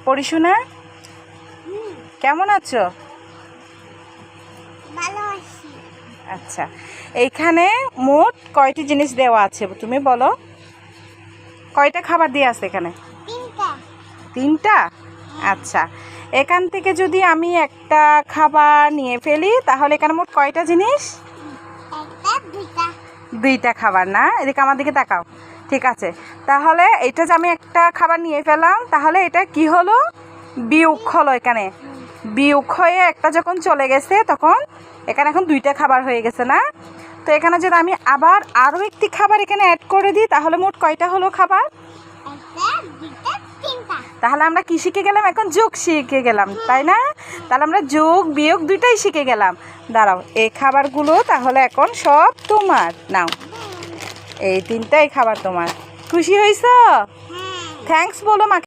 পরিশোনা কেমন আছো? আচ্ছা, এইখানে মোট কয়টি জিনিস দেওয়া আছে তুমি বলো? কয়টা খাবার দিয়ে আছে এখানে? তিনটা। আচ্ছা, এখান থেকে যদি আমি একটা খাবার নিয়ে ফেলি তাহলে এখানে মোট কয়টা জিনিস? দুইটা খাবার না? এদিকে আমার দিকে তাকাও। ঠিক আছে, তাহলে এটা যে আমি একটা খাবার নিয়ে ফেললাম তাহলে এটা কি হলো? বিয়োগ হলো। এখানে বিয়োগ হয়ে একটা যখন চলে গেছে তখন এখানে এখন দুইটা খাবার হয়ে গেছে না? তো এখানে যদি আমি আবার আরও একটি খাবার এখানে অ্যাড করে দিই তাহলে মোট কয়টা হলো খাবার? তাহলে আমরা কি শিখে গেলাম? এখন যোগ শিখে গেলাম, তাই না? তাহলে আমরা যোগ বিয়োগ দুইটাই শিখে গেলাম। দাঁড়াও, এই খাবারগুলো তাহলে এখন সব তোমার। নাও, এই তিনটাই খাবার তোমার। খুশি হয়েছ? থ্যাঙ্কস বলো মাকে।